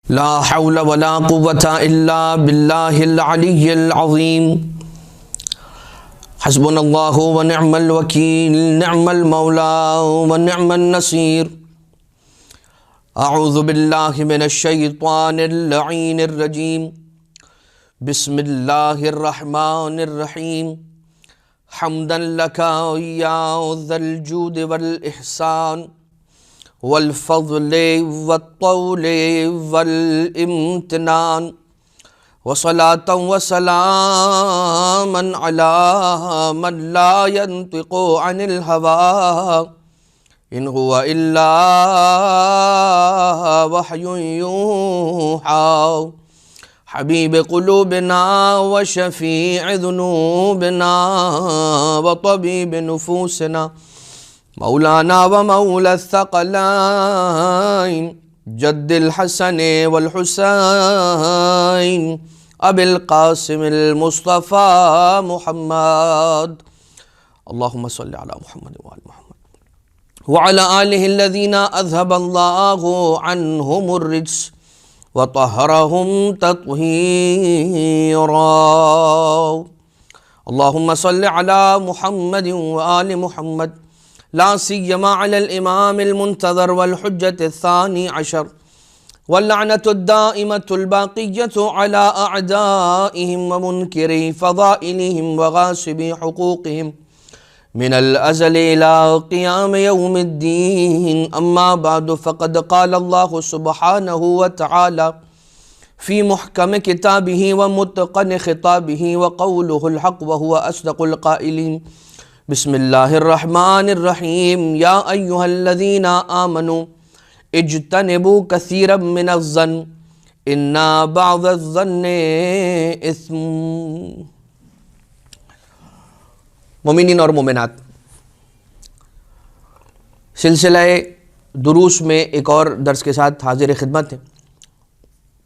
لا حول ولا قوة إلا بالله العلي العظيم حسبنا الله ونعم الوكيل نعم المولى ونعم النصير أعوذ بالله من الشيطان اللعين الرجيم بسم الله الرحمن الرحيم حمدا لك يا ذا الجود والإحسان والفضل والطول والامتنان وصلاة وسلاما على من لا ينطق عن الهوى إن هو إلا وحي يوحى حبيب قلوبنا وشفيع ذنوبنا وطبيب نفوسنا مولانا ومولى الثقلين جد الحسن والحسين أبي القاسم المصطفى محمد اللهم صل على محمد وآل محمد وعلى آله الذين أذهب الله عنهم الرجس وطهرهم تطهيرا اللهم صل على محمد وآل محمد لا سيما على الإمام المنتظر والحجة الثاني عشر واللعنة الدائمة الباقية على أعدائهم ومنكري فضائلهم وغاصبي حقوقهم من الأزل إلى قيام يوم الدين أما بعد فقد قال الله سبحانه وتعالى في محكم كتابه ومتقن خطابه وقوله الحق وهو أصدق القائلين بسم الله الرحمن الرحيم يا أيها الذين آمنوا اجتنبوا كثيرا من الظن إن بعض الظن إثم مومنین اور مومنات، سلسلہ دروس میں ایک اور درس کے ساتھ حاضر خدمت ہیں۔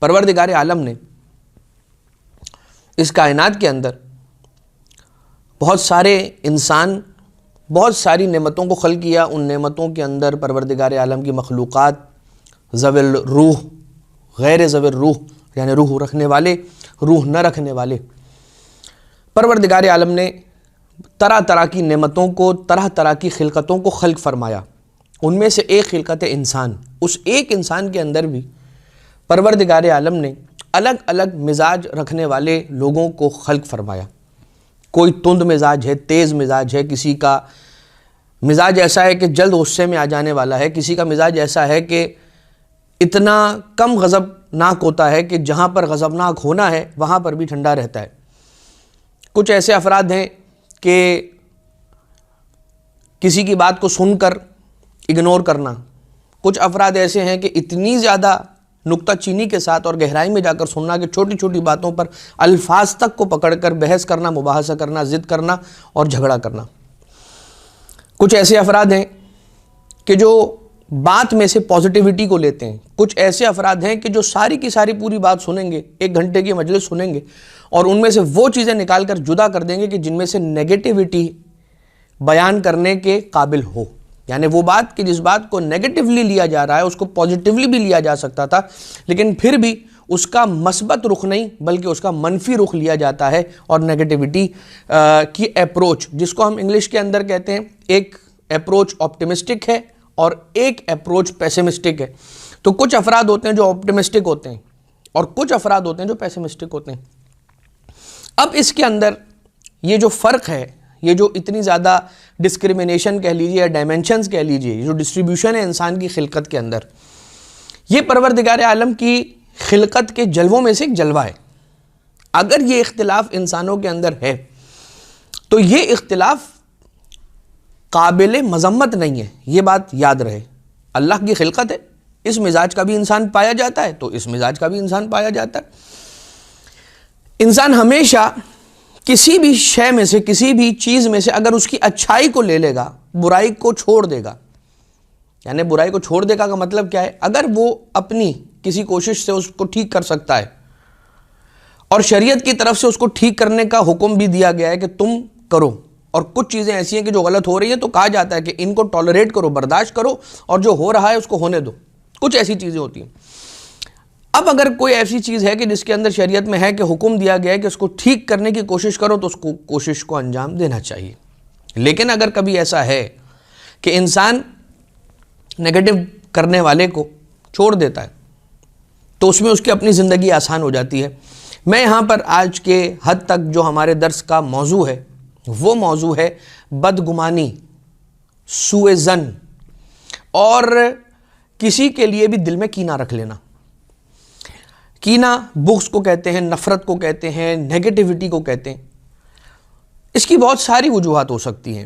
پروردگار عالم نے اس کائنات کے اندر بہت سارے انسان، بہت ساری نعمتوں کو خلق کیا۔ ان نعمتوں کے اندر پروردگار عالم کی مخلوقات ذوی الروح، غیر ذوی الروح یعنی روح رکھنے والے، روح نہ رکھنے والے، پروردگار عالم نے طرح طرح کی نعمتوں کو، طرح طرح کی خلقتوں کو خلق فرمایا۔ ان میں سے ایک خلقت انسان، اس ایک انسان کے اندر بھی پروردگار عالم نے الگ الگ مزاج رکھنے والے لوگوں کو خلق فرمایا۔ کوئی تند مزاج ہے، تیز مزاج ہے، کسی کا مزاج ایسا ہے کہ جلد غصے میں آ جانے والا ہے، کسی کا مزاج ایسا ہے کہ اتنا کم غضبناک ہوتا ہے کہ جہاں پر غضبناک ہونا ہے وہاں پر بھی ٹھنڈا رہتا ہے۔ کچھ ایسے افراد ہیں کہ کسی کی بات کو سن کر اگنور کرنا، کچھ افراد ایسے ہیں کہ اتنی زیادہ نکتہ چینی کے ساتھ اور گہرائی میں جا کر سننا کہ چھوٹی چھوٹی باتوں پر الفاظ تک کو پکڑ کر بحث کرنا، مباحثہ کرنا، ضد کرنا اور جھگڑا کرنا۔ کچھ ایسے افراد ہیں کہ جو بات میں سے پازیٹیوٹی کو لیتے ہیں۔ کچھ ایسے افراد ہیں کہ جو ساری کی ساری پوری بات سنیں گے، ایک گھنٹے کی مجلس سنیں گے اور ان میں سے وہ چیزیں نکال کر جدا کر دیں گے کہ جن میں سے نیگیٹیوٹی بیان کرنے کے قابل ہو، یعنی وہ بات کہ جس بات کو نیگیٹیولی لیا جا رہا ہے اس کو پازیٹیولی بھی لیا جا سکتا تھا، لیکن پھر بھی اس کا مثبت رخ نہیں بلکہ اس کا منفی رخ لیا جاتا ہے۔ اور نیگیٹیوٹی کی اپروچ، جس کو ہم انگلش کے اندر کہتے ہیں، ایک اپروچ آپٹیمسٹک ہے اور ایک اپروچ پیسمسٹک ہے۔ تو کچھ افراد ہوتے ہیں جو آپٹیمسٹک ہوتے ہیں اور کچھ افراد ہوتے ہیں جو پیسمسٹک ہوتے ہیں۔ اب اس کے اندر یہ جو فرق ہے، یہ جو اتنی زیادہ ڈسکریمنیشن کہہ لیجیے یا ڈائمنشنز کہہ لیجیے، یہ جو ڈسٹریبیوشن ہے انسان کی خلقت کے اندر، یہ پروردگار عالم کی خلقت کے جلووں میں سے ایک جلوہ ہے۔ اگر یہ اختلاف انسانوں کے اندر ہے تو یہ اختلاف قابل مذمت نہیں ہے، یہ بات یاد رہے۔ اللہ کی خلقت ہے، اس مزاج کا بھی انسان پایا جاتا ہے تو اس مزاج کا بھی انسان پایا جاتا ہے۔ انسان ہمیشہ کسی بھی شے میں سے، کسی بھی چیز میں سے اگر اس کی اچھائی کو لے لے گا، برائی کو چھوڑ دے گا، یعنی برائی کو چھوڑ دے گا کا مطلب کیا ہے؟ اگر وہ اپنی کسی کوشش سے اس کو ٹھیک کر سکتا ہے اور شریعت کی طرف سے اس کو ٹھیک کرنے کا حکم بھی دیا گیا ہے کہ تم کرو، اور کچھ چیزیں ایسی ہیں کہ جو غلط ہو رہی ہیں تو کہا جاتا ہے کہ ان کو ٹالریٹ کرو، برداشت کرو، اور جو ہو رہا ہے اس کو ہونے دو۔ کچھ ایسی چیزیں ہوتی ہیں۔ اب اگر کوئی ایسی چیز ہے کہ جس کے اندر شریعت میں ہے کہ حکم دیا گیا ہے کہ اس کو ٹھیک کرنے کی کوشش کرو تو اس کو کوشش کو انجام دینا چاہیے. لیکن اگر کبھی ایسا ہے کہ انسان نیگیٹو کرنے والے کو چھوڑ دیتا ہے تو اس میں اس کی اپنی زندگی آسان ہو جاتی ہے. میں یہاں پر آج کے حد تک جو ہمارے درس کا موضوع ہے وہ موضوع ہے بدگمانی، سوء ظن، اور کسی کے لیے بھی دل میں کینہ رکھ لینا. کینہ بغض کو کہتے ہیں، نفرت کو کہتے ہیں، نیگیٹیوٹی کو کہتے ہیں. اس کی بہت ساری وجوہات ہو سکتی ہیں.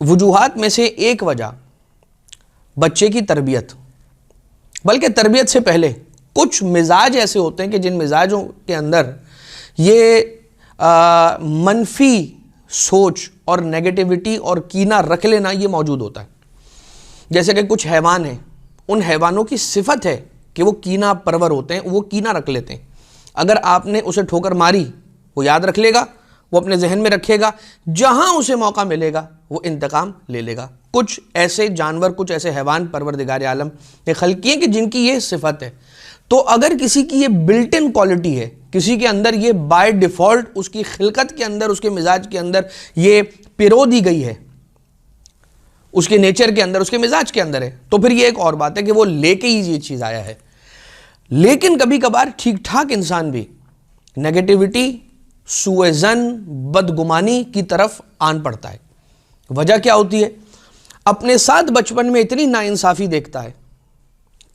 وجوہات میں سے ایک وجہ بچے کی تربیت، بلکہ تربیت سے پہلے کچھ مزاج ایسے ہوتے ہیں کہ جن مزاجوں کے اندر یہ منفی سوچ اور نیگیٹیوٹی اور کینہ رکھ لینا یہ موجود ہوتا ہے. جیسے کہ کچھ حیوان ہیں، ان حیوانوں کی صفت ہے کہ وہ کینہ پرور ہوتے ہیں، وہ کینہ رکھ لیتے ہیں. اگر آپ نے اسے ٹھوکر ماری وہ یاد رکھ لے گا، وہ اپنے ذہن میں رکھے گا، جہاں اسے موقع ملے گا وہ انتقام لے لے گا. کچھ ایسے جانور، کچھ ایسے حیوان پروردگار عالم نے خلق کیے کہ جن کی یہ صفت ہے. تو اگر کسی کی یہ بلٹ ان کوالٹی ہے، کسی کے اندر یہ بائی ڈیفالٹ اس کی خلقت کے اندر، اس کے مزاج کے اندر یہ پیرو دی گئی ہے، اس کے نیچر کے اندر، اس کے مزاج کے اندر ہے، تو پھر یہ ایک اور بات ہے کہ وہ لے کے ہی یہ چیز آیا ہے. لیکن کبھی کبھار ٹھیک ٹھاک انسان بھی نیگیٹیوٹی، سوء ظن، بدگمانی کی طرف آن پڑتا ہے. وجہ کیا ہوتی ہے؟ اپنے ساتھ بچپن میں اتنی ناانصافی دیکھتا ہے.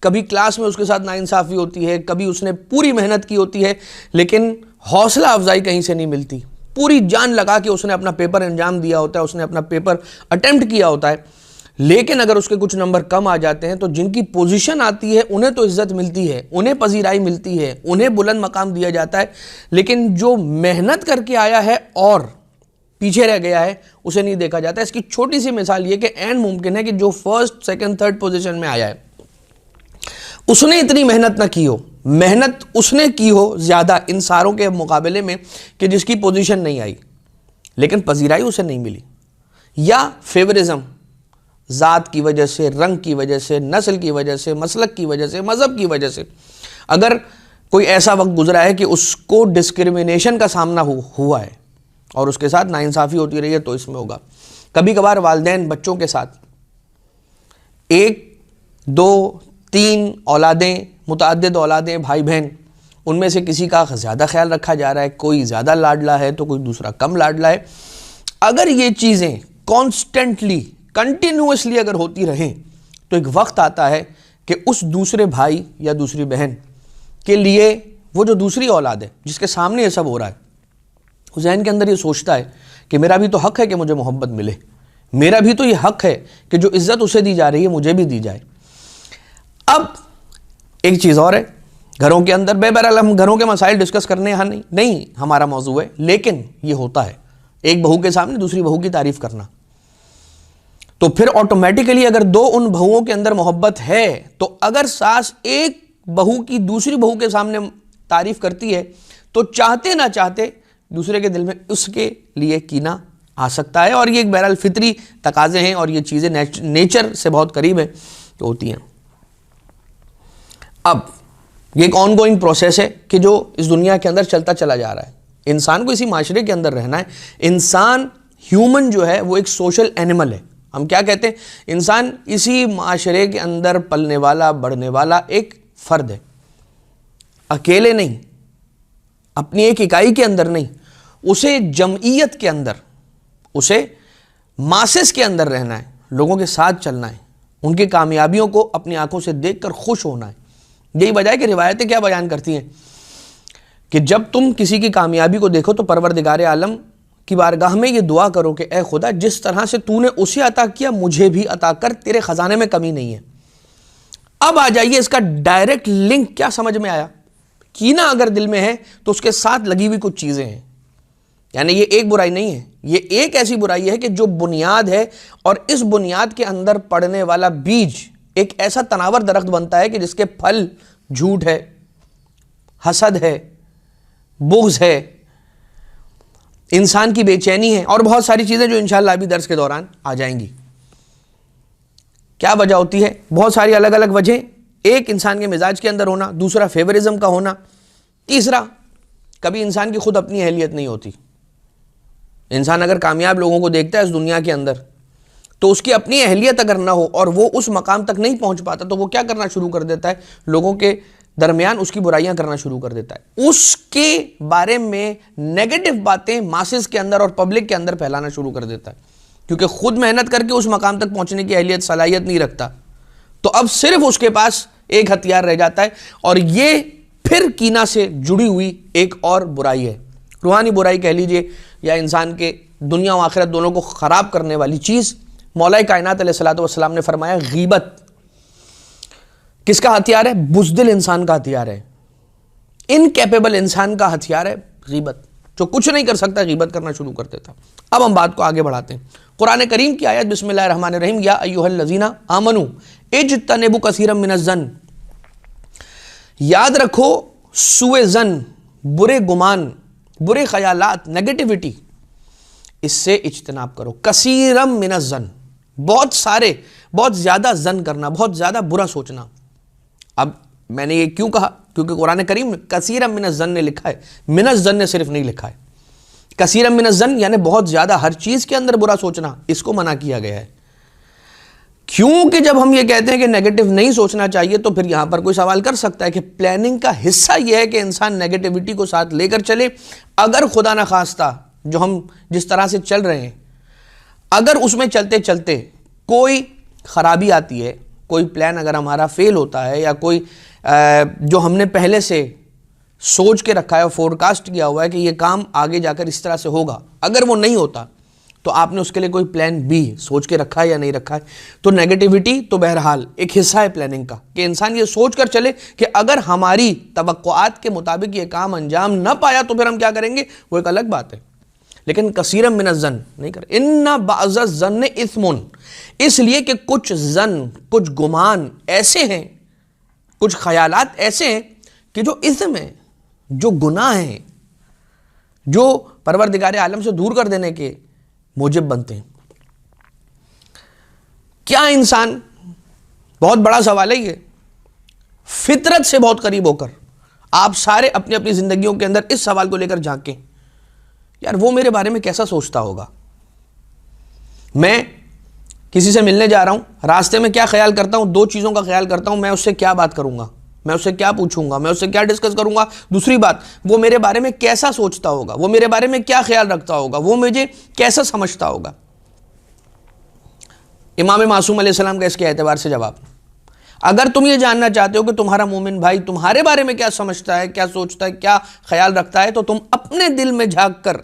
کبھی کلاس میں اس کے ساتھ ناانصافی ہوتی ہے، کبھی اس نے پوری محنت کی ہوتی ہے لیکن حوصلہ افزائی کہیں سے نہیں ملتی. پوری جان لگا کے اس نے اپنا پیپر انجام دیا ہوتا ہے، اس نے اپنا پیپر اٹیمپٹ کیا ہوتا ہے، لیکن اگر اس کے کچھ نمبر کم آ جاتے ہیں تو جن کی پوزیشن آتی ہے انہیں تو عزت ملتی ہے، انہیں پذیرائی ملتی ہے، انہیں بلند مقام دیا جاتا ہے، لیکن جو محنت کر کے آیا ہے اور پیچھے رہ گیا ہے اسے نہیں دیکھا جاتا. اس کی چھوٹی سی مثال یہ کہ این ممکن ہے کہ جو فرسٹ، سیکنڈ، تھرڈ پوزیشن میں آیا ہے اس نے اتنی محنت نہ کی ہو، محنت اس نے کی ہو زیادہ ان ساروں کے مقابلے میں کہ جس کی پوزیشن نہیں آئی، لیکن پذیرائی اسے نہیں ملی. یا فیورزم، ذات کی وجہ سے، رنگ کی وجہ سے، نسل کی وجہ سے، مسلک کی وجہ سے، مذہب کی وجہ سے، اگر کوئی ایسا وقت گزرا ہے کہ اس کو ڈسکریمنیشن کا سامنا ہوا ہے اور اس کے ساتھ ناانصافی ہوتی رہی ہے تو اس میں ہوگا. کبھی کبھار والدین بچوں کے ساتھ 1، 2، 3 اولادیں، متعدد اولادیں، بھائی بہن، ان میں سے کسی کا زیادہ خیال رکھا جا رہا ہے، کوئی زیادہ لاڈلا ہے تو کوئی دوسرا کم لاڈلا ہے. اگر یہ چیزیں کانسٹنٹلی، کنٹینیوسلی اگر ہوتی رہیں تو ایک وقت آتا ہے کہ اس دوسرے بھائی یا دوسری بہن کے لیے وہ جو دوسری اولاد ہے جس کے سامنے یہ سب ہو رہا ہے، وہ ذہن کے اندر یہ سوچتا ہے کہ میرا بھی تو حق ہے کہ مجھے محبت ملے، میرا بھی تو یہ حق ہے کہ جو عزت اسے دی جا رہی ہے مجھے بھی دی جائے. اب ایک چیز اور ہے، گھروں کے اندر بہرحال ہم گھروں کے مسائل ڈسکس کرنے یہاں نہیں ہمارا موضوع ہے، لیکن یہ ہوتا ہے ایک بہو کے سامنے دوسری بہو کی تعریف کرنا. تو پھر آٹومیٹیکلی اگر دو ان بہوؤں کے اندر محبت ہے تو اگر ساس ایک بہو کی دوسری بہو کے سامنے تعریف کرتی ہے تو چاہتے نہ چاہتے دوسرے کے دل میں اس کے لیے کینہ آ سکتا ہے. اور یہ ایک بہرحال فطری تقاضے ہیں اور یہ چیزیں نیچر سے بہت قریب ہیں تو ہوتی ہیں. اب یہ ایک آن گوئنگ پروسیس ہے کہ جو اس دنیا کے اندر چلتا چلا جا رہا ہے. انسان کو اسی معاشرے کے اندر رہنا ہے. انسان ہیومن جو ہے وہ ایک سوشل اینیمل ہے. ہم کیا کہتے ہیں؟ انسان اسی معاشرے کے اندر پلنے والا، بڑھنے والا ایک فرد ہے، اکیلے نہیں، اپنی ایک اکائی کے اندر نہیں، اسے جمعیت کے اندر، اسے ماسس کے اندر رہنا ہے، لوگوں کے ساتھ چلنا ہے، ان کی کامیابیوں کو اپنی آنکھوں سے دیکھ کر خوش ہونا ہے. یہی وجہ ہے کہ روایتیں کیا بیان کرتی ہیں کہ جب تم کسی کی کامیابی کو دیکھو تو پروردگار عالم کی بارگاہ میں یہ دعا کرو کہ اے خدا جس طرح سے تو نے اسے عطا کیا مجھے بھی عطا کر، تیرے خزانے میں کمی نہیں ہے. اب آ جائیے اس کا ڈائریکٹ لنک کیا سمجھ میں آیا؟ کینہ اگر دل میں ہے تو اس کے ساتھ لگی ہوئی کچھ چیزیں ہیں. یعنی یہ ایک برائی نہیں ہے، یہ ایک ایسی برائی ہے کہ جو بنیاد ہے اور اس بنیاد کے اندر پڑنے والا بیج ایک ایسا تناور درخت بنتا ہے کہ جس کے پھل جھوٹ ہے، حسد ہے، بغض ہے، انسان کی بے چینی ہے اور بہت ساری چیزیں جو انشاءاللہ ابھی درس کے دوران آ جائیں گی. کیا وجہ ہوتی ہے؟ بہت ساری الگ الگ وجہیں. ایک انسان کے مزاج کے اندر ہونا، دوسرا فیورزم کا ہونا، تیسرا کبھی انسان کی خود اپنی اہلیت نہیں ہوتی. انسان اگر کامیاب لوگوں کو دیکھتا ہے اس دنیا کے اندر تو اس کی اپنی اہلیت اگر نہ ہو اور وہ اس مقام تک نہیں پہنچ پاتا تو وہ کیا کرنا شروع کر دیتا ہے؟ لوگوں کے درمیان اس کی برائیاں کرنا شروع کر دیتا ہے، اس کے بارے میں نیگیٹو باتیں ماسز کے اندر اور پبلک کے اندر پھیلانا شروع کر دیتا ہے، کیونکہ خود محنت کر کے اس مقام تک پہنچنے کی اہلیت صلاحیت نہیں رکھتا. تو اب صرف اس کے پاس ایک ہتھیار رہ جاتا ہے، اور یہ پھر کینہ سے جڑی ہوئی ایک اور برائی ہے، روحانی برائی کہہ لیجئے یا انسان کے دنیا و آخرت دونوں کو خراب کرنے والی چیز. مولا کائنات علیہ الصلوۃ والسلام نے فرمایا غیبت کس کا ہتھیار ہے؟ بزدل انسان کا ہتھیار ہے، انکیپیبل انسان کا ہتھیار ہے غیبت. جو کچھ نہیں کر سکتا غیبت کرنا شروع کر دیتا. اب ہم بات کو آگے بڑھاتے ہیں. قرآن کریم کی آیت بسم اللہ الرحمن الرحیم، یا ایھا الذین آمنوا اجتنبوا کثیرا من الظن. یاد رکھو سوء ظن، برے گمان، برے خیالات، نیگیٹیوٹی، اس سے اجتناب کرو. کثیرا من الظن، بہت سارے، بہت زیادہ ظن کرنا، بہت زیادہ برا سوچنا. اب میں نے یہ کیوں کہا؟ کیونکہ قرآن کریم میں کثیرا من الظن نے لکھا ہے، من الظن نے صرف نہیں لکھا ہے. کثیرا من الظن یعنی بہت زیادہ، ہر چیز کے اندر برا سوچنا، اس کو منع کیا گیا ہے. کیونکہ جب ہم یہ کہتے ہیں کہ نیگیٹو نہیں سوچنا چاہیے تو پھر یہاں پر کوئی سوال کر سکتا ہے کہ پلاننگ کا حصہ یہ ہے کہ انسان نیگیٹیوٹی کو ساتھ لے کر چلے. اگر خدا نخواستہ جو ہم جس طرح سے چل رہے ہیں، اگر اس میں چلتے چلتے کوئی خرابی آتی ہے، کوئی پلان اگر ہمارا فیل ہوتا ہے، یا کوئی جو ہم نے پہلے سے سوچ کے رکھا ہے اور فورکاسٹ کیا ہوا ہے کہ یہ کام آگے جا کر اس طرح سے ہوگا، اگر وہ نہیں ہوتا تو آپ نے اس کے لیے کوئی پلان بی سوچ کے رکھا ہے یا نہیں رکھا ہے. تو نیگیٹیوٹی تو بہرحال ایک حصہ ہے پلاننگ کا، کہ انسان یہ سوچ کر چلے کہ اگر ہماری توقعات کے مطابق یہ کام انجام نہ پایا تو پھر ہم کیا کریں گے، وہ ایک الگ بات ہے. لیکن کثیرا من الظن نہیں کرے. ان بعض الظن اثم، اس لیے کہ کچھ ظن، کچھ گمان ایسے ہیں، کچھ خیالات ایسے ہیں کہ جو اثم ہیں، جو گناہ ہیں، جو پروردگار عالم سے دور کر دینے کے موجب بنتے ہیں. کیا انسان، بہت بڑا سوال ہے یہ، فطرت سے بہت قریب ہو کر آپ سارے اپنی اپنی زندگیوں کے اندر اس سوال کو لے کر جھانکیں، یار وہ میرے بارے میں کیسا سوچتا ہوگا؟ میں کسی سے ملنے جا رہا ہوں، راستے میں کیا خیال کرتا ہوں؟ دو چیزوں کا خیال کرتا ہوں. میں اس سے کیا بات کروں گا، میں اس سے کیا پوچھوں گا، میں اس سے کیا ڈسکس کروں گا. دوسری بات، وہ میرے بارے میں کیسا سوچتا ہوگا، وہ میرے بارے میں کیا خیال رکھتا ہوگا، وہ مجھے کیسا سمجھتا ہوگا. امام معصوم علیہ السلام کا اس کے اعتبار سے جواب، اگر تم یہ جاننا چاہتے ہو کہ تمہارا مومن بھائی تمہارے بارے میں کیا سمجھتا ہے، کیا سوچتا ہے، کیا خیال رکھتا ہے، تو تم اپنے دل میں جھانک کر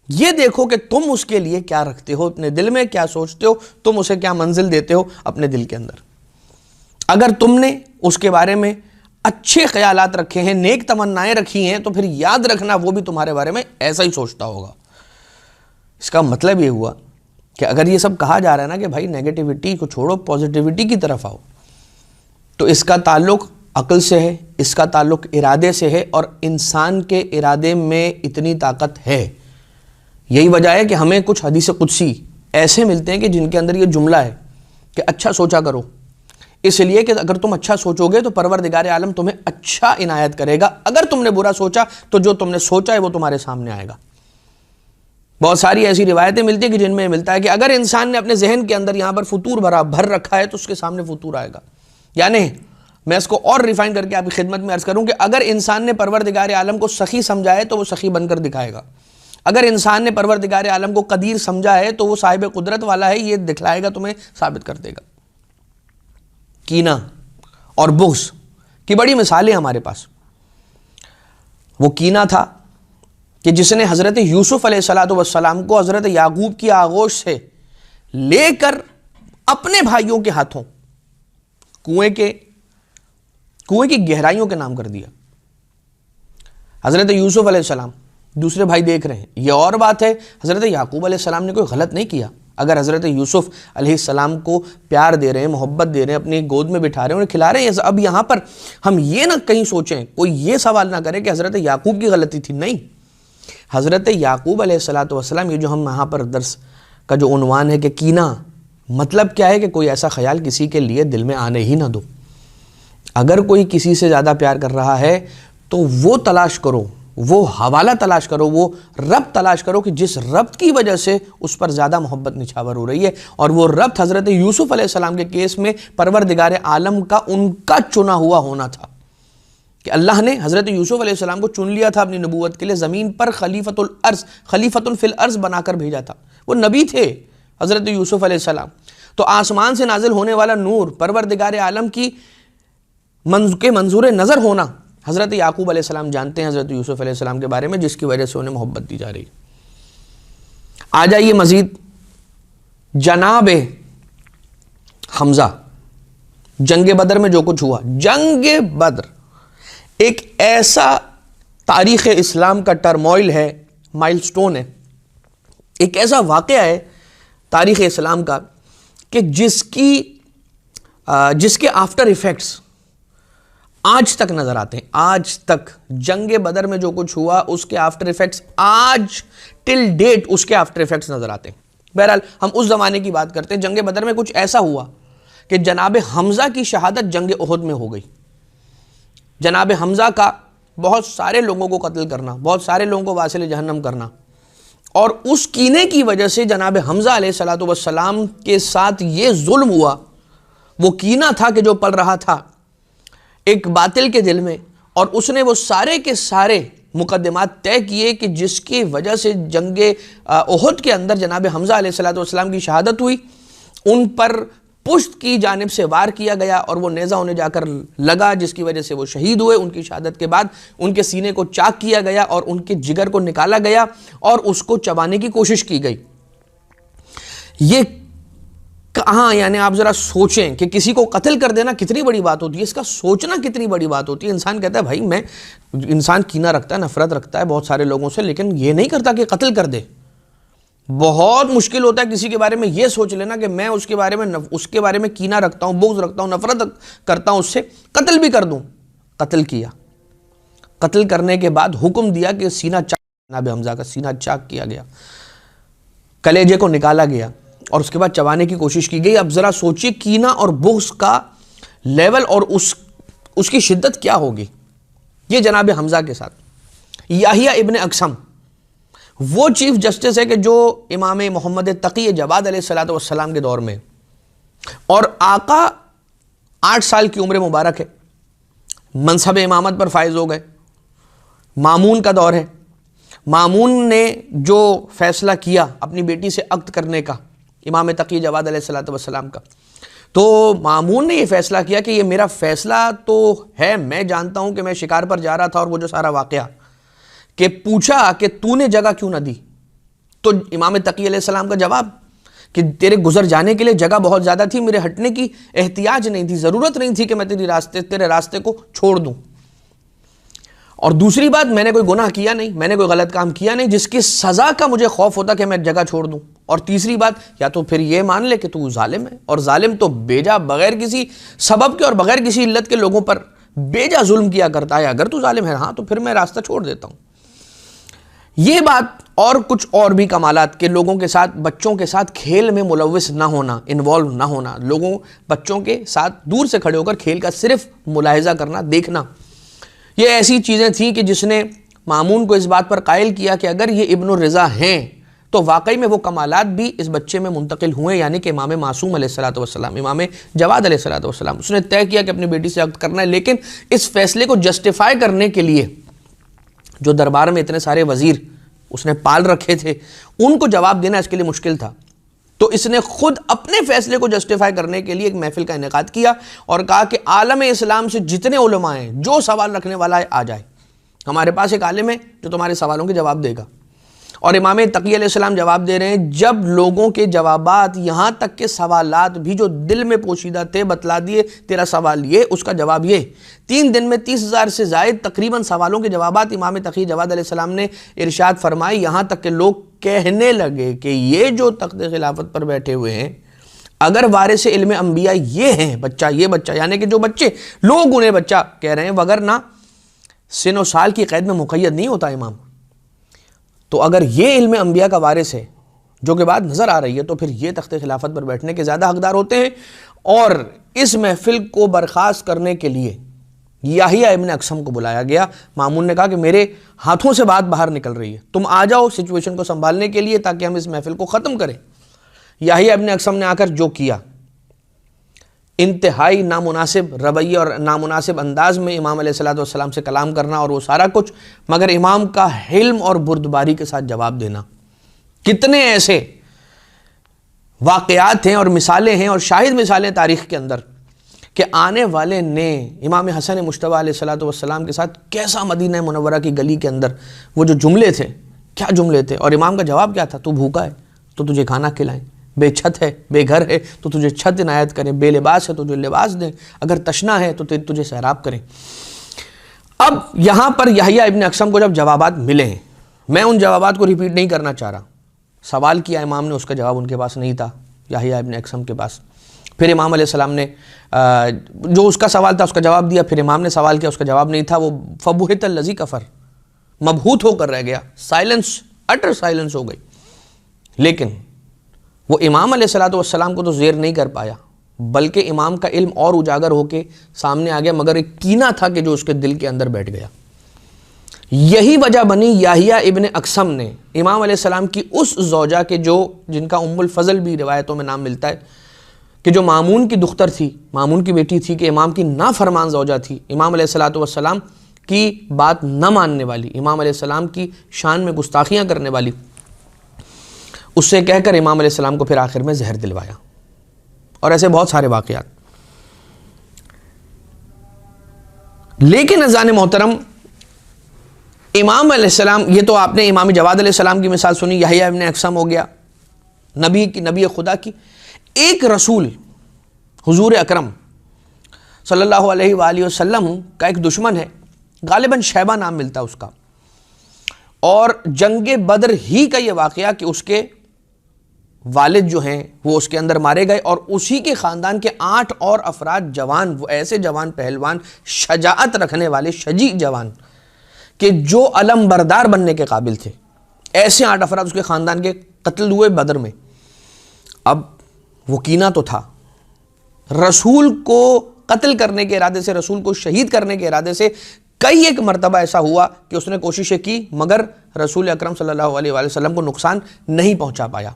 یہ دیکھو کہ تم اس کے لیے کیا رکھتے ہو، اپنے دل میں کیا سوچتے ہو، تم اسے کیا منزل دیتے ہو اپنے دل کے اندر. اگر تم نے اس کے بارے میں اچھے خیالات رکھے ہیں، نیک تمنائیں رکھی ہیں، تو پھر یاد رکھنا وہ بھی تمہارے بارے میں ایسا ہی سوچتا ہوگا. اس کا مطلب یہ ہوا کہ اگر یہ سب کہا جا رہا ہے نا کہ بھائی نیگیٹیوٹی کو چھوڑو، پازیٹیوٹی کی طرف آؤ، تو اس کا تعلق عقل سے ہے، اس کا تعلق ارادے سے ہے، اور انسان کے ارادے میں اتنی طاقت ہے. یہی وجہ ہے کہ ہمیں کچھ حدیث قدسی ایسے ملتے ہیں کہ جن کے اندر یہ جملہ ہے کہ اچھا سوچا کرو، اس لیے کہ اگر تم اچھا سوچو گے تو پروردگار عالم تمہیں اچھا عنایت کرے گا. اگر تم نے برا سوچا تو جو تم نے سوچا ہے وہ تمہارے سامنے آئے گا. بہت ساری ایسی روایتیں ملتی ہیں کہ جن میں ملتا ہے کہ اگر انسان نے اپنے ذہن کے اندر یہاں پر فطور بھر رکھا ہے تو اس کے سامنے فطور آئے گا. یعنی میں اس کو اور ریفائن کر کے آپ کی خدمت میں عرض کروں کہ اگر انسان نے پروردگار عالم کو سخی سمجھا ہے تو وہ سخی بن کر دکھائے گا. اگر انسان نے پروردگار عالم کو قدیر سمجھا ہے تو وہ صاحب قدرت والا ہے، یہ دکھلائے گا، تمہیں ثابت کر دے گا. کینہ اور بغض کی بڑی مثالیں ہمارے پاس. وہ کینہ تھا کہ جس نے حضرت یوسف علیہ السلام کو حضرت یعقوب کی آغوش سے لے کر اپنے بھائیوں کے ہاتھوں کنویں کی گہرائیوں کے نام کر دیا. حضرت یوسف علیہ السلام، دوسرے بھائی دیکھ رہے ہیں. یہ اور بات ہے حضرت یعقوب علیہ السلام نے کوئی غلط نہیں کیا. اگر حضرت یوسف علیہ السلام کو پیار دے رہے ہیں، محبت دے رہے ہیں، اپنی گود میں بٹھا رہے ہیں، انہیں کھلا رہے ہیں، اب یہاں پر ہم یہ نہ کہیں سوچیں، کوئی یہ سوال نہ کرے کہ حضرت یعقوب کی غلطی تھی. نہیں، حضرت یعقوب علیہ السلام، یہ جو ہم یہاں پر درس کا جو عنوان ہے کہ کینہ، مطلب کیا ہے کہ کوئی ایسا خیال کسی کے لیے دل میں آنے ہی نہ دو. اگر کوئی کسی سے زیادہ پیار کر رہا ہے تو وہ تلاش کرو، وہ حوالہ تلاش کرو، وہ ربط تلاش کرو کہ جس ربط کی وجہ سے اس پر زیادہ محبت نچھاور ہو رہی ہے، اور وہ ربط حضرت یوسف علیہ السلام کے کیس میں پروردگار عالم کا ان کا چنا ہوا ہونا تھا کہ اللہ نے حضرت یوسف علیہ السلام کو چن لیا تھا اپنی نبوت کے لیے، زمین پر خلیفۃ الارض، خلیفۃ فی الارض بنا کر بھیجا تھا۔ وہ نبی تھے حضرت یوسف علیہ السلام، تو آسمان سے نازل ہونے والا نور، پروردگار عالم کی کے منظور نظر ہونا، حضرت یعقوب علیہ السلام جانتے ہیں حضرت یوسف علیہ السلام کے بارے میں، جس کی وجہ سے انہیں محبت دی جا رہی۔ آ جائیے مزید، جناب حمزہ، جنگ بدر میں جو کچھ ہوا، جنگ بدر ایک ایسا تاریخ اسلام کا ٹرموائل ہے، مائل سٹون ہے، ایک ایسا واقعہ ہے تاریخ اسلام کا کہ جس کے آفٹر ایفیکٹس آج تک نظر آتے ہیں۔ آج تک جنگ بدر میں جو کچھ ہوا اس کے آفٹر ایفیکٹس آج ٹل ڈیٹ اس کے آفٹر ایفیکٹس نظر آتے ہیں۔ بہرحال ہم اس زمانے کی بات کرتے ہیں۔ جنگ بدر میں کچھ ایسا ہوا کہ جناب حمزہ کی شہادت جنگ احد میں ہو گئی۔ جناب حمزہ کا بہت سارے لوگوں کو قتل کرنا، بہت سارے لوگوں کو واصل جہنم کرنا، اور اس کینے کی وجہ سے جناب حمزہ علیہ السلام کے ساتھ یہ ظلم ہوا۔ وہ کینہ تھا کہ جو پل رہا تھا ایک باطل کے دل میں، اور اس نے وہ سارے کے سارے مقدمات طے کیے کہ جس کی وجہ سے جنگ احد کے اندر جناب حمزہ علیہ السلام کی شہادت ہوئی۔ ان پر پشت کی جانب سے وار کیا گیا اور وہ نیزہ انہیں جا کر لگا، جس کی وجہ سے وہ شہید ہوئے۔ ان کی شہادت کے بعد ان کے سینے کو چاک کیا گیا اور ان کے جگر کو نکالا گیا اور اس کو چبانے کی کوشش کی گئی۔ یہ کہاں، یعنی آپ ذرا سوچیں کہ کسی کو قتل کر دینا کتنی بڑی بات ہوتی ہے، اس کا سوچنا کتنی بڑی بات ہوتی ہے۔ انسان کہتا ہے بھائی انسان کینہ رکھتا ہے، نفرت رکھتا ہے بہت سارے لوگوں سے، لیکن یہ نہیں کرتا کہ قتل کر دے۔ بہت مشکل ہوتا ہے کسی کے بارے میں یہ سوچ لینا کہ میں اس کے بارے میں کینہ رکھتا ہوں، بغض رکھتا ہوں، نفرت کرتا ہوں، اس سے قتل بھی کر دوں۔ قتل کیا، قتل کرنے کے بعد حکم دیا کہ سینہ چاک، جناب حمزہ کا سینہ چاک کیا گیا، کلیجے کو نکالا گیا اور اس کے بعد چبانے کی کوشش کی گئی۔ اب ذرا سوچئے کینہ اور بغض کا لیول اور اس کی شدت کیا ہوگی۔ یہ جناب حمزہ کے ساتھ۔ یحییٰ ابن اقسم وہ چیف جسٹس ہے کہ جو امام محمد تقی جواد علیہ السلام کے دور میں، اور آقا 8 سال کی عمر مبارک ہے، منصب امامت پر فائز ہو گئے۔ مامون کا دور ہے، مامون نے جو فیصلہ کیا اپنی بیٹی سے عقد کرنے کا، امام تقی جواد علیہ السلام کا، تو مامون نے یہ فیصلہ کیا کہ یہ میرا فیصلہ تو ہے، میں جانتا ہوں کہ میں شکار پر جا رہا تھا، اور وہ جو سارا واقعہ کہ پوچھا کہ تو نے جگہ کیوں نہ دی، تو امام تقی علیہ السلام کا جواب کہ تیرے گزر جانے کے لیے جگہ بہت زیادہ تھی، میرے ہٹنے کی احتیاج نہیں تھی، ضرورت نہیں تھی کہ میں تیرے راستے کو چھوڑ دوں۔ اور دوسری بات، میں نے کوئی گناہ کیا نہیں، میں نے کوئی غلط کام کیا نہیں جس کی سزا کا مجھے خوف ہوتا کہ میں جگہ چھوڑ دوں۔ اور تیسری بات، یا تو پھر یہ مان لے کہ تو ظالم ہے، اور ظالم تو بیجا بغیر کسی سبب کے اور بغیر کسی علت کے لوگوں پر بیجا ظلم کیا کرتا ہے۔ اگر تو ظالم ہے ہاں تو پھر میں راستہ چھوڑ دیتا ہوں۔ یہ بات اور کچھ اور بھی کمالات کہ لوگوں کے ساتھ، بچوں کے ساتھ کھیل میں ملوث نہ ہونا، انوالو نہ ہونا، بچوں کے ساتھ دور سے کھڑے ہو کر کھیل کا صرف ملاحظہ کرنا، دیکھنا، یہ ایسی چیزیں تھیں کہ جس نے مامون کو اس بات پر قائل کیا کہ اگر یہ ابن الرضا ہیں تو واقعی میں وہ کمالات بھی اس بچے میں منتقل ہوئے، یعنی کہ امام معصوم علیہ السلام، امام جواد علیہ السلام۔ اس نے طے کیا کہ اپنی بیٹی سے عقد کرنا ہے، لیکن اس فیصلے کو جسٹیفائی کرنے کے لیے جو دربار میں اتنے سارے وزیر اس نے پال رکھے تھے، ان کو جواب دینا اس کے لیے مشکل تھا، تو اس نے خود اپنے فیصلے کو جسٹیفائی کرنے کے لیے ایک محفل کا انعقاد کیا اور کہا کہ عالم اسلام سے جتنے علماء ہیں، جو سوال رکھنے والا ہے آ جائے، ہمارے پاس ایک عالم ہے جو تمہارے سوالوں کے جواب دے گا۔ اور امام تقی علیہ السلام جواب دے رہے ہیں، جب لوگوں کے جوابات یہاں تک کہ سوالات بھی جو دل میں پوشیدہ تھے بتلا دیے، تیرا سوال یہ، اس کا جواب یہ۔ 3 دن میں 30,000 سے زائد تقریباً سوالوں کے جوابات امام تقی جواد علیہ السلام نے ارشاد فرمائے، یہاں تک کہ لوگ کہنے لگے کہ یہ جو تخت خلافت پر بیٹھے ہوئے ہیں، اگر وارث علم انبیاء یہ ہیں، یہ بچہ یعنی کہ جو بچے لوگ انہیں بچہ کہہ رہے ہیں، وگرنہ سن و سال کی قید میں مقید نہیں ہوتا امام، تو اگر یہ علم انبیاء کا وارث ہے جو کہ بات نظر آ رہی ہے، تو پھر یہ تخت خلافت پر بیٹھنے کے زیادہ حقدار ہوتے ہیں۔ اور اس محفل کو برخاست کرنے کے لیے یحییٰ ابن اقسم کو بلایا گیا۔ مامون نے کہا کہ میرے ہاتھوں سے بات باہر نکل رہی ہے، تم آ جاؤ سچویشن کو سنبھالنے کے لیے تاکہ ہم اس محفل کو ختم کریں۔ یحییٰ ابن اقسم نے آ کر جو کیا، انتہائی نامناسب رویے اور نامناسب انداز میں امام علیہ السلام سے کلام کرنا اور وہ سارا کچھ، مگر امام کا حلم اور بردباری کے ساتھ جواب دینا۔ کتنے ایسے واقعات ہیں اور مثالیں ہیں اور شاہد مثالیں تاریخ کے اندر کہ آنے والے نے امام حسن مجتبیٰ علیہ السلام کے ساتھ کیسا مدینہ منورہ کی گلی کے اندر وہ جو جملے تھے، کیا جملے تھے، اور امام کا جواب کیا تھا؟ تو بھوکا ہے تو تجھے کھانا کھلائیں، بے چھت ہے بے گھر ہے تو تجھے چھت عنایت کریں، بے لباس ہے تو تجھے لباس دیں، اگر تشنا ہے تو تجھے سیراب کریں۔ اب یہاں پر یحییٰ ابن اقسم کو جب جوابات ملے ہیں، میں ان جوابات کو ریپیٹ نہیں کرنا چاہ رہا، سوال کیا امام نے، اس کا جواب ان کے پاس نہیں تھا یحییٰ ابن اقسم کے پاس۔ پھر امام علیہ السلام نے جو اس کا سوال تھا اس کا جواب دیا، پھر امام نے سوال کیا، اس کا جواب نہیں تھا، وہ فبہت الذی کفر، مبہوت ہو کر رہ گیا، سائلنس، اٹر سائلنس ہو گئی۔ لیکن وہ امام علیہ السلام کو تو زیر نہیں کر پایا، بلکہ امام کا علم اور اجاگر ہو کے سامنے آ گیا، مگر ایک کینہ تھا کہ جو اس کے دل کے اندر بیٹھ گیا۔ یہی وجہ بنی یحییٰ ابن اقسم نے امام علیہ السلام کی اس زوجہ کے جن کا ام الفضل بھی روایتوں میں نام ملتا ہے کہ جو مامون کی دختر تھی، مامون کی بیٹی تھی، کہ امام کی نافرمان زوجہ تھی، امام علیہ السلام کی بات نہ ماننے والی، امام علیہ السلام کی شان میں گستاخیاں کرنے والی، اس سے کہہ کر امام علیہ السلام کو پھر آخر میں زہر دلوایا، اور ایسے بہت سارے واقعات۔ لیکن عزیزان محترم، امام علیہ السلام، یہ تو آپ نے امام جواد علیہ السلام کی مثال سنی، یحییٰ ابن اقسم ہو گیا، نبی خدا کی۔ ایک رسول حضور اکرم صلی اللہ علیہ وآلہ وسلم کا ایک دشمن ہے، غالباً شیبہ نام ملتا اس کا، اور جنگ بدر ہی کا یہ واقعہ کہ اس کے والد جو ہیں وہ اس کے اندر مارے گئے، اور اسی کے خاندان کے 8 اور افراد جوان، وہ ایسے جوان پہلوان، شجاعت رکھنے والے، شجیع جوان کہ جو علم بردار بننے کے قابل تھے، ایسے 8 افراد اس کے خاندان کے قتل ہوئے بدر میں۔ اب وہ کینہ تو تھا، رسول کو قتل کرنے کے ارادے سے، رسول کو شہید کرنے کے ارادے سے کئی ایک مرتبہ ایسا ہوا کہ اس نے کوششیں کی، مگر رسول اکرم صلی اللہ علیہ وآلہ وسلم کو نقصان نہیں پہنچا پایا۔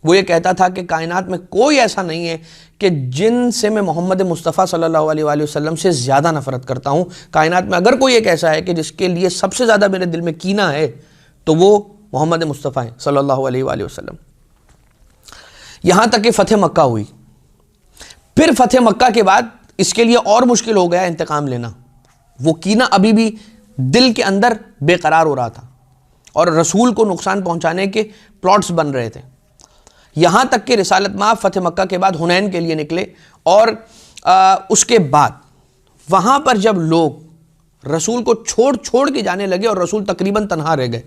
وہ یہ کہتا تھا کہ کائنات میں کوئی ایسا نہیں ہے کہ جن سے میں محمد مصطفیٰ صلی اللہ علیہ وآلہ وسلم سے زیادہ نفرت کرتا ہوں، کائنات میں اگر کوئی ایک ایسا ہے کہ جس کے لیے سب سے زیادہ میرے دل میں کینہ ہے تو وہ محمد مصطفیٰ ہیں صلی اللہ علیہ وآلہ وسلم۔ یہاں تک کہ فتح مکہ ہوئی، پھر فتح مکہ کے بعد اس کے لیے اور مشکل ہو گیا انتقام لینا، وہ کینہ ابھی بھی دل کے اندر بے قرار ہو رہا تھا، اور رسول کو نقصان پہنچانے کے پلاٹس بن رہے تھے، یہاں تک کہ رسالت مآب فتح مکہ کے بعد حنین کے لیے نکلے، اور اس کے بعد وہاں پر جب لوگ رسول کو چھوڑ کے جانے لگے اور رسول تقریباً تنہا رہ گئے،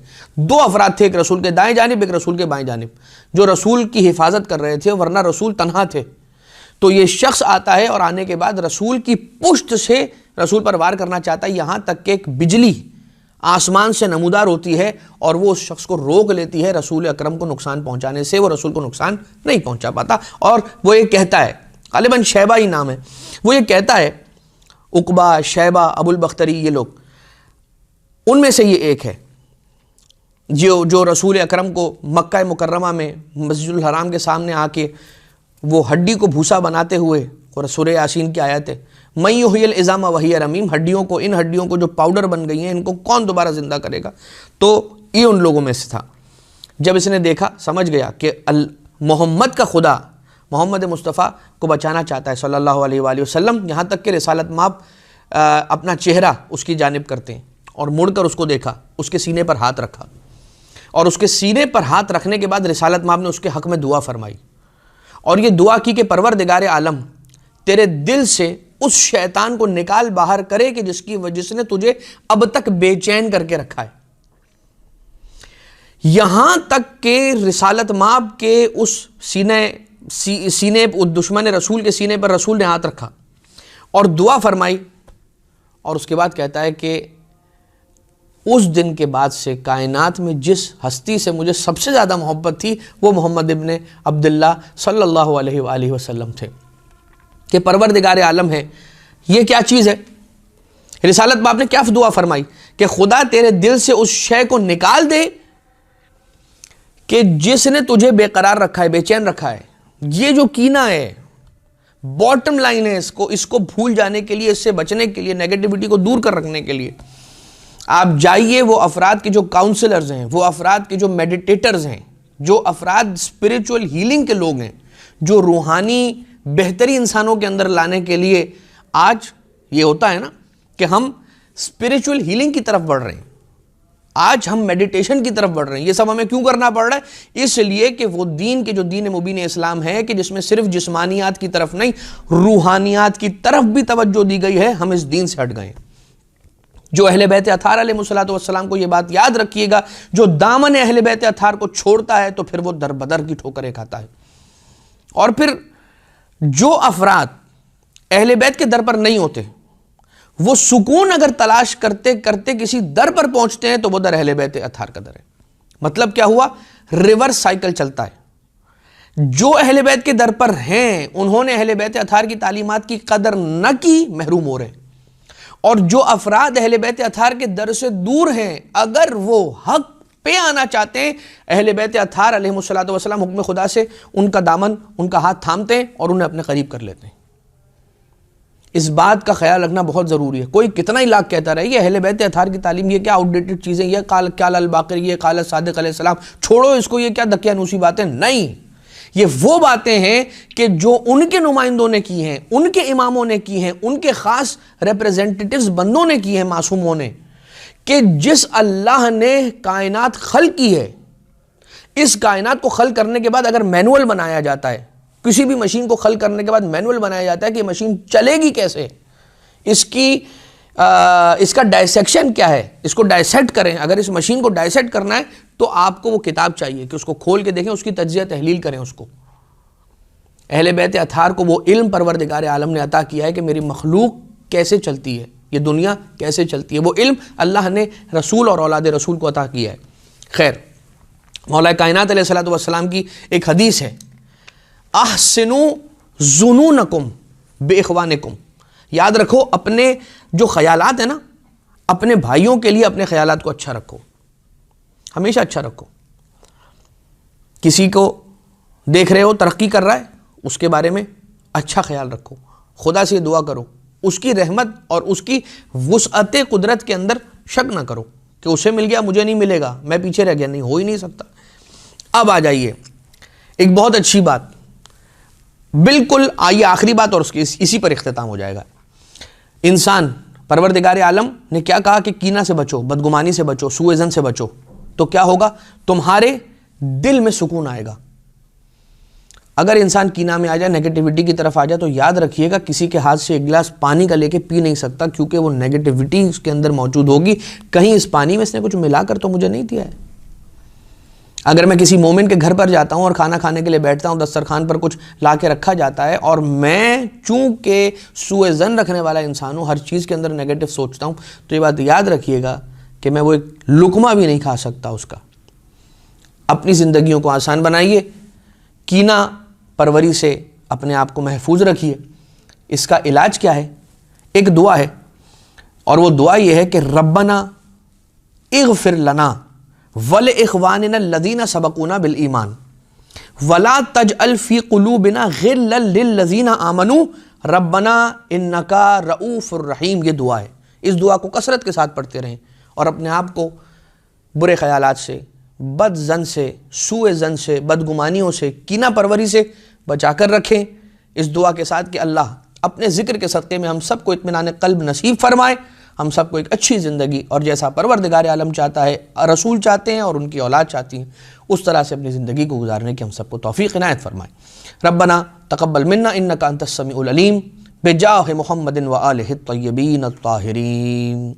2 افراد تھے، ایک رسول کے دائیں جانب ایک رسول کے بائیں جانب، جو رسول کی حفاظت کر رہے تھے، ورنہ رسول تنہا تھے۔ تو یہ شخص آتا ہے اور آنے کے بعد رسول کی پشت سے رسول پر وار کرنا چاہتا ہے، یہاں تک کہ ایک بجلی آسمان سے نمودار ہوتی ہے اور وہ اس شخص کو روک لیتی ہے رسول اکرم کو نقصان پہنچانے سے، وہ رسول کو نقصان نہیں پہنچا پاتا، اور وہ یہ کہتا ہے، غالباً شیبہ ہی نام ہے، وہ یہ کہتا ہے، عقبہ، شیبہ، ابو البختری، یہ لوگ ان میں سے یہ ایک ہے جو رسول اکرم کو مکہ مکرمہ میں مسجد الحرام کے سامنے آ کے وہ ہڈی کو بھوسا بناتے ہوئے، اور سورہ یاسین کی آیت ہے، من یحیی العظام وہی رمیم، ان ہڈیوں کو جو پاؤڈر بن گئی ہیں ان کو کون دوبارہ زندہ کرے گا؟ تو یہ ان لوگوں میں سے تھا۔ جب اس نے دیکھا سمجھ گیا کہ محمد کا خدا محمد مصطفیٰ کو بچانا چاہتا ہے صلی اللہ علیہ وآلہ وسلم، یہاں تک کہ رسالت مآب اپنا چہرہ اس کی جانب کرتے ہیں، اور مڑ کر اس کو دیکھا، اس کے سینے پر ہاتھ رکھا، اور اس کے سینے پر ہاتھ رکھنے کے بعد رسالت مآب نے اس کے حق میں دعا فرمائی، اور یہ دعا کی کہ پروردگار عالم تیرے دل سے اس شیطان کو نکال باہر کرے کہ جس نے تجھے اب تک بے چین کر کے رکھا ہے۔ یہاں تک کہ رسالت مآب کے اس سینے دشمن رسول کے سینے پر رسول نے ہاتھ رکھا اور دعا فرمائی، اور اس کے بعد کہتا ہے کہ اس دن کے بعد سے کائنات میں جس ہستی سے مجھے سب سے زیادہ محبت تھی وہ محمد ابن عبداللہ صلی اللہ علیہ وآلہ وسلم تھے۔ کہ پروردگار عالم ہے، یہ کیا چیز ہے؟ رسالت باپ نے کیا دعا فرمائی کہ خدا تیرے دل سے اس شے کو نکال دے کہ جس نے تجھے بے قرار رکھا ہے، بے چین رکھا ہے. یہ جو کینہ ہے، باٹم لائن ہے، اس کو بھول جانے کے لیے، اس سے بچنے کے لیے، نیگیٹیوٹی کو دور کر رکھنے کے لیے آپ جائیے وہ افراد کے جو کاؤنسلرز ہیں، وہ افراد کے جو میڈیٹیٹرز ہیں، جو افراد اسپریچول ہیلنگ کے لوگ ہیں، جو روحانی بہتری انسانوں کے اندر لانے کے لیے، آج یہ ہوتا ہے نا کہ ہم اسپریچول ہیلنگ کی طرف بڑھ رہے ہیں، آج ہم میڈیٹیشن کی طرف بڑھ رہے ہیں. یہ سب ہمیں کیوں کرنا پڑ رہا ہے؟ اس لیے کہ وہ دین کے جو دین مبین اسلام ہے کہ جس میں صرف جسمانیات کی طرف نہیں، روحانیات کی طرف بھی توجہ دی گئی ہے، ہم اس دین سے ہٹ گئے. جو اہل بیت اطہار علیہ السلام کو یہ بات یاد رکھیے گا، جو دامن اہل بیت اطہار کو چھوڑتا ہے تو پھر وہ در بدر کی ٹھوکریں کھاتا ہے. اور پھر جو افراد اہل بیت کے در پر نہیں ہوتے، وہ سکون اگر تلاش کرتے کرتے کسی در پر پہنچتے ہیں تو وہ در اہل بیت اطہار کا در ہے. مطلب کیا ہوا؟ ریورس سائیکل چلتا ہے. جو اہل بیت کے در پر ہیں انہوں نے اہل بیت اطہار کی تعلیمات کی قدر نہ کی، محروم ہو رہے ہیں. اور جو افراد اہل بیت اطہار کے در سے دور ہیں، اگر وہ حق پہ آنا چاہتے ہیں، اہل بیت اطہار علیہ السلام حکم خدا سے ان کا دامن، ان کا ہاتھ تھامتے ہیں اور انہیں اپنے قریب کر لیتے ہیں. اس بات کا خیال رکھنا بہت ضروری ہے. کوئی کتنا ہی لاکھ کہتا رہے یہ اہل بیت اطہار کی تعلیم یہ کیا آؤٹ ڈیٹڈ چیزیں، یہ قال الباقر، یہ قال صادق علیہ السلام، چھوڑو اس کو، یہ کیا دقیانوسی باتیں. نہیں، یہ وہ باتیں ہیں کہ جو ان کے نمائندوں نے کی ہیں، ان کے اماموں نے کی ہیں، ان کے خاص ریپریزنٹیٹیوز بندوں نے کی ہیں، معصوموں نے، کہ جس اللہ نے کائنات خلق کی ہے، اس کائنات کو خلق کرنے کے بعد اگر مینول بنایا جاتا ہے، کسی بھی مشین کو خلق کرنے کے بعد مینول بنایا جاتا ہے کہ یہ مشین چلے گی کیسے، اس کا ڈائسیکشن کیا ہے، اس کو ڈائسیکٹ کریں. اگر اس مشین کو ڈائسیکٹ کرنا ہے تو آپ کو وہ کتاب چاہیے کہ اس کو کھول کے دیکھیں، اس کی تجزیہ تحلیل کریں. اس کو اہل بیت اطہار کو وہ علم پروردگار عالم نے عطا کیا ہے کہ میری مخلوق کیسے چلتی ہے، یہ دنیا کیسے چلتی ہے. وہ علم اللہ نے رسول اور اولاد رسول کو عطا کیا ہے. خیر، مولا کائنات علیہ السلام کی ایک حدیث ہے، احسنوا ظنونکم باخوانکم. یاد رکھو اپنے جو خیالات ہیں نا، اپنے بھائیوں کے لیے اپنے خیالات کو اچھا رکھو، ہمیشہ اچھا رکھو. کسی کو دیکھ رہے ہو ترقی کر رہا ہے، اس کے بارے میں اچھا خیال رکھو. خدا سے دعا کرو، اس کی رحمت اور اس کی وسعت قدرت کے اندر شک نہ کرو کہ اسے مل گیا مجھے نہیں ملے گا، میں پیچھے رہ گیا. نہیں، ہو ہی نہیں سکتا. اب آ جائیے ایک بہت اچھی بات، بالکل آئیے آخری بات اور اسی پر اختتام ہو جائے گا. انسان، پروردگار عالم نے کیا کہا کہ کینہ سے بچو، بدگمانی سے بچو، سوء ظن سے بچو. تو کیا ہوگا؟ تمہارے دل میں سکون آئے گا. اگر انسان کینہ میں آ جائے، نیگیٹیوٹی کی طرف آ جائے، تو یاد رکھیے گا کسی کے ہاتھ سے ایک گلاس پانی کا لے کے پی نہیں سکتا، کیونکہ وہ نیگیٹیوٹی اس کے اندر موجود ہوگی. کہیں اس پانی میں اس نے کچھ ملا کر تو مجھے نہیں دیا ہے. اگر میں کسی مومن کے گھر پر جاتا ہوں اور کھانا کھانے کے لیے بیٹھتا ہوں، دسترخوان پر کچھ لا کے رکھا جاتا ہے، اور میں چونکہ سوء ظن رکھنے والا انسان ہوں، ہر چیز کے اندر نیگیٹو سوچتا ہوں، تو یہ بات یاد رکھیے گا کہ میں وہ ایک لقمہ بھی نہیں کھا سکتا اس کا. اپنی زندگیوں کو آسان بنائیے، کینہ پروری سے اپنے آپ کو محفوظ رکھیے. اس کا علاج کیا ہے؟ ایک دعا ہے، اور وہ دعا یہ ہے کہ ربنا اغفر لنا وَلِإِخْوَانِنَا الَّذِينَ سَبَقُونَا بِالْإِيمَانِ وَلَا تَجْعَلْ فِي قُلُوبِنَا غِلًّا لِلَّذِينَ آمَنُوا رَبَّنَا إِنَّكَ رَؤُوفٌ رَحِيمٌ. یہ دعا ہے. اس دعا کو کثرت کے ساتھ پڑھتے رہیں اور اپنے آپ کو برے خیالات سے، بد ظن سے، سوء ظن سے، بدگمانیوں سے، کینہ پروری سے بچا کر رکھیں، اس دعا کے ساتھ کہ اللہ اپنے ذکر کے صدقے میں ہم سب کو اطمینان قلب نصیب فرمائے، ہم سب کو ایک اچھی زندگی، اور جیسا پروردگار عالم چاہتا ہے، رسول چاہتے ہیں اور ان کی اولاد چاہتی ہیں، اس طرح سے اپنی زندگی کو گزارنے کی ہم سب کو توفیق عنایت فرمائے. ربنا تقبل منا انک انت السمیع العلیم بجاہ محمد و آلہ الطیبین الطاہرین.